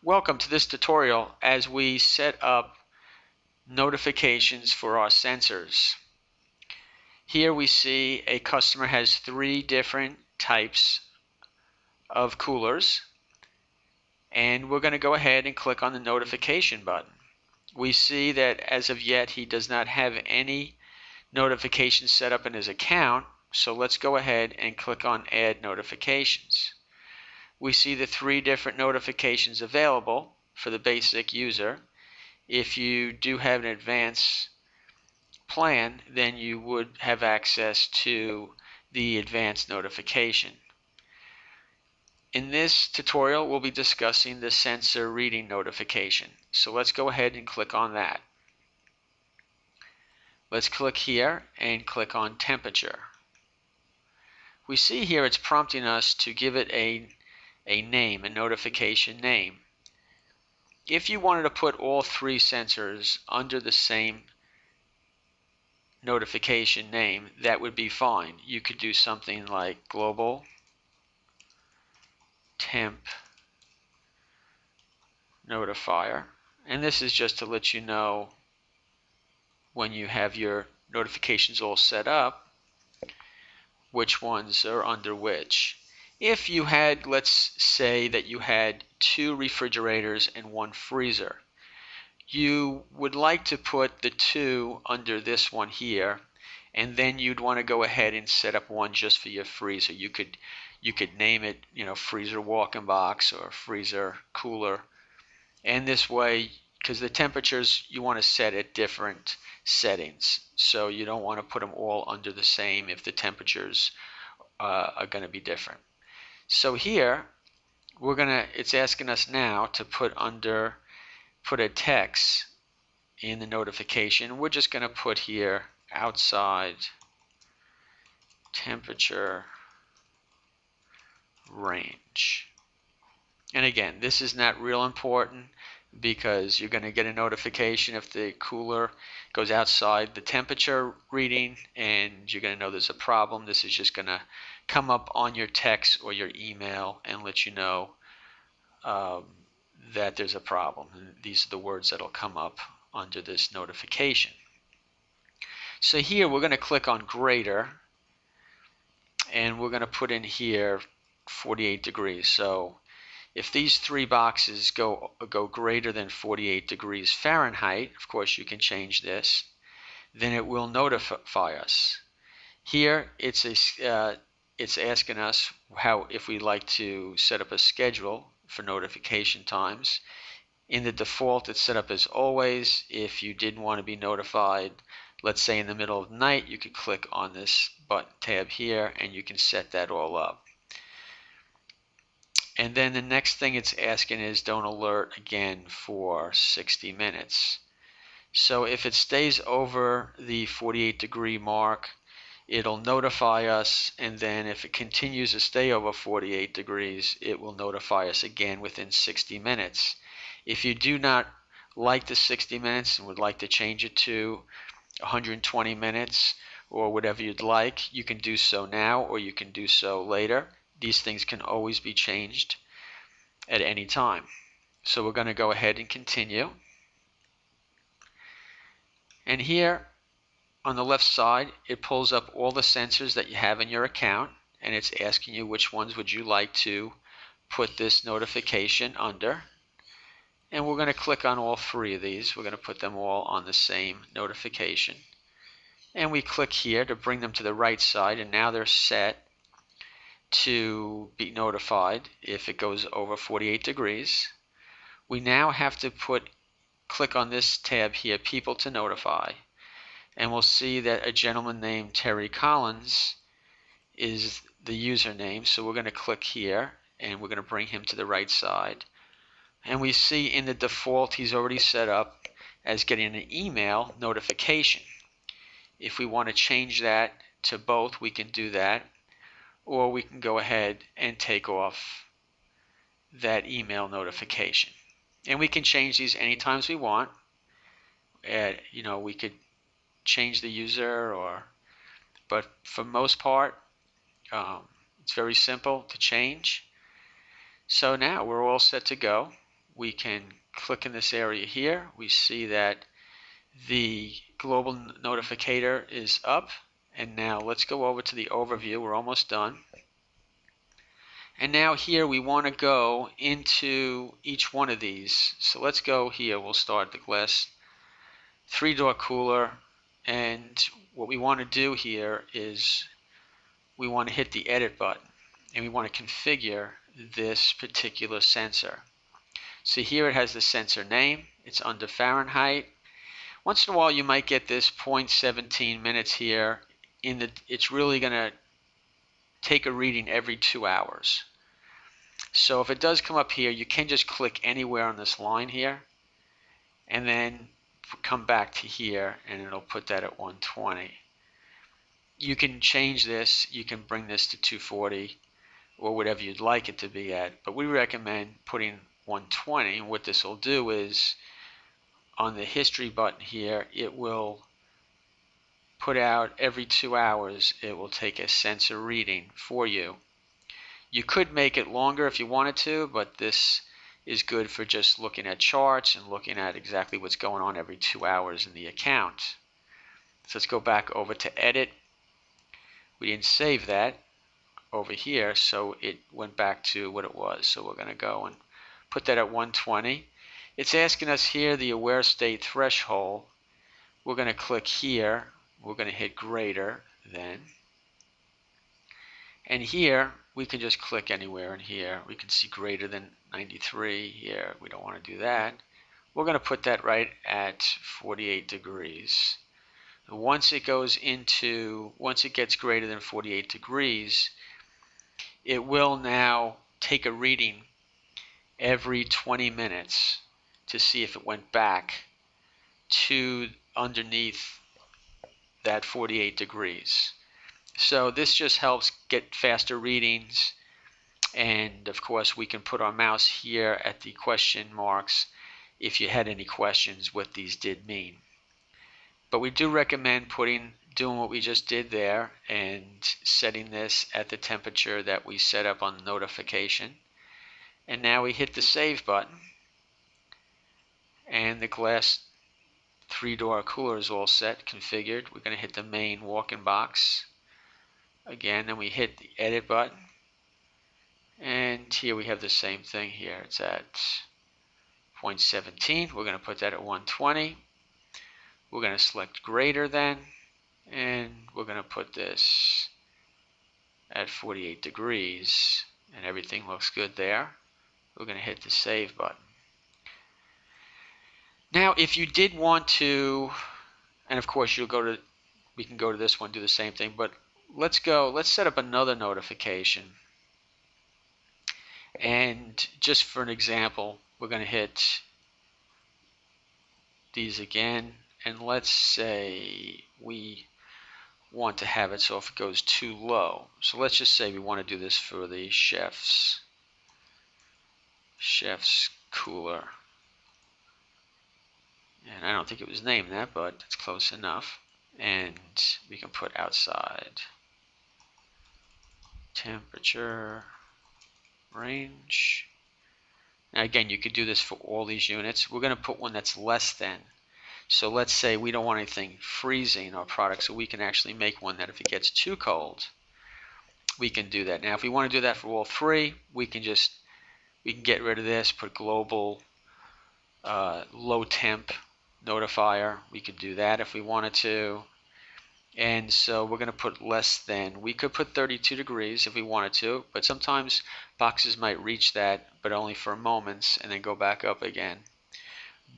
Welcome to this tutorial as we set up notifications for our sensors. Here we see a customer has 3 different types of coolers, and we're going to go ahead and click on the notification button. We see that as of yet he does not have any notifications set up in his account, so let's go ahead and click on Add Notifications. We see the 3 different notifications available for the basic user. If you do have an advanced plan, then you would have access to the advanced notification. In this tutorial, we'll be discussing the sensor reading notification. So let's go ahead and click on that. Let's click here and click on temperature. We see here it's prompting us to give it a name, a notification name. If you wanted to put all 3 sensors under the same notification name, that would be fine. You could do something like global temp notifier, and this is just to let you know when you have your notifications all set up which ones are under which. If you had, let's say that you had 2 refrigerators and 1 freezer, you would like to put the 2 under this one here, and then you'd want to go ahead and set up one just for your freezer. You could name it, freezer walk-in box or freezer cooler, and this way, because the temperatures you want to set at different settings, so you don't want to put them all under the same if the temperatures are going to be different. So here it's asking us now to put a text in the notification. We're just going to put here outside temperature range. And again, this is not real important because you're going to get a notification if the cooler goes outside the temperature reading, and you're going to know there's a problem. This is just going to come up on your text or your email and let you know that there's a problem. And these are the words that'll come up under this notification. So here we're going to click on greater, and we're going to put in here 48 degrees. So if these 3 boxes go greater than 48 degrees Fahrenheit, of course you can change this, then it will notify us. Here it's asking us if we'd like to set up a schedule for notification times. In the default, it's set up as always. If you didn't want to be notified, let's say in the middle of the night, you could click on this button tab here and you can set that all up. And then the next thing it's asking is don't alert again for 60 minutes. So if it stays over the 48 degree mark, it'll notify us, and then if it continues to stay over 48 degrees, it will notify us again within 60 minutes. If you do not like the 60 minutes and would like to change it to 120 minutes or whatever you'd like, you can do so now or you can do so later. These things can always be changed at any time. So we're going to go ahead and continue. And here on the left side, it pulls up all the sensors that you have in your account, and it's asking you which ones would you like to put this notification under. And we're going to click on all 3 of these. We're going to put them all on the same notification. And we click here to bring them to the right side, and now they're set to be notified if it goes over 48 degrees. We now have to click on this tab here, People to Notify, and we'll see that a gentleman named Terry Collins is the username. So we're going to click here and we're going to bring him to the right side. And we see in the default he's already set up as getting an email notification. If we want to change that to both, we can do that, or we can go ahead and take off that email notification. And we can change these anytime we want. We could change the user, but for most part, it's very simple to change. So now we're all set to go. we can click in this area here. We see that the global notificator is up. And now let's go over to the overview. We're almost done. And now here we want to go into each one of these. So let's go here. We'll start the glass 3-door cooler. And what we want to do here is we want to hit the edit button. And we want to configure this particular sensor. So here it has the sensor name. It's under Fahrenheit. Once in a while you might get this 0.17 minutes here. It's really going to take a reading every 2 hours. So if it does come up here, you can just click anywhere on this line here and then come back to here and it'll put that at 120. You can change this. You can bring this to 240 or whatever you'd like it to be at, but we recommend putting 120. And what this will do is on the history button here, it will put out every 2 hours. It will take a sensor reading for you. You could make it longer if you wanted to, but this is good for just looking at charts and looking at exactly what's going on every 2 hours in the account. So let's go back over to edit. We didn't save that over here, so it went back to what it was. So we're going to go and put that at 120. It's asking us here the aware state threshold. We're going to click here. We're going to hit greater than. And here we can just click anywhere in here. We can see greater than 93 here. We don't want to do that. We're going to put that right at 48 degrees. Once it gets greater than 48 degrees, it will now take a reading every 20 minutes to see if it went back to underneath that 48 degrees. So this just helps get faster readings, and of course we can put our mouse here at the question marks if you had any questions what these did mean. But we do recommend doing what we just did there and setting this at the temperature that we set up on the notification. And now we hit the save button, and the glass 3-door cooler is all set, configured. We're going to hit the main walk-in box again, then we hit the edit button, and here we have the same thing here. It's at 0.17. We're going to put that at 120. We're going to select greater than, and we're going to put this at 48 degrees, and everything looks good there. We're going to hit the save button. Now if you did want to, and of course we can go to this one, do the same thing, but let's set up another notification. And just for an example, we're going to hit these again, and let's say we want to have it so if it goes too low. So let's just say we want to do this for the chef's cooler. And I don't think it was named that, but it's close enough. And we can put outside temperature range. Now again, you could do this for all these units. We're going to put one that's less than. So let's say we don't want anything freezing in our product, so we can actually make one that if it gets too cold, we can do that. Now if we want to do that for all three, we can get rid of this, put global low temp notifier. We could do that if we wanted to. And so we're going to put less than. We could put 32 degrees if we wanted to, but sometimes boxes might reach that, but only for moments, and then go back up again.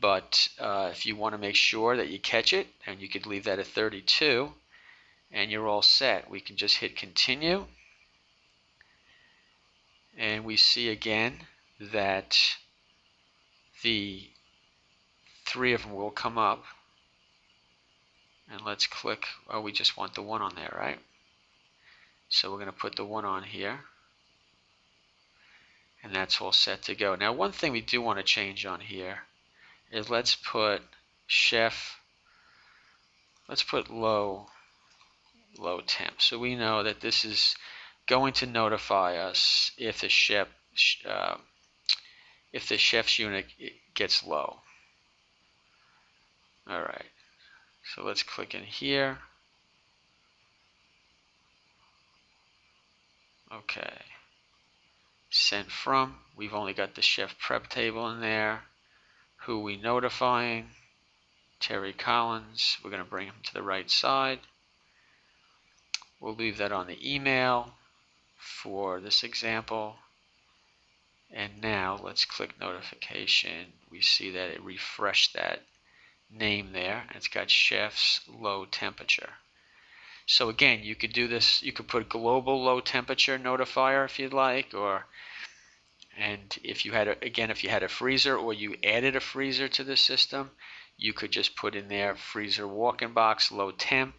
But if you want to make sure that you catch it, and you could leave that at 32, and you're all set. We can just hit continue, and we see again that the three of them will come up. And let's click, oh, we just want the one on there, right? So we're going to put the one on here. And that's all set to go. Now one thing we do want to change on here is let's put low temp. So we know that this is going to notify us if the chef if the chef's unit gets low. All right, so let's click in here. Okay, sent from, we've only got the chef prep table in there. Who we notifying? Terry Collins. We're going to bring him to the right side. We'll leave that on the email for this example. And now let's click notification. We see that it refreshed that name there. It's got chef's low temperature. So again, you could do this, you could put global low temperature notifier if you'd like, and if you had if you had a freezer or you added a freezer to the system, you could just put in there freezer walk-in box low temp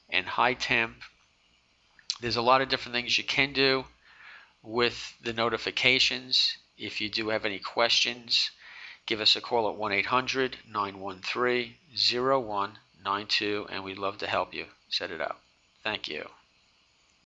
and high temp. There's a lot of different things you can do with the notifications. If you do have any questions, give us a call at 1-800-913-0192, and we'd love to help you set it up. Thank you.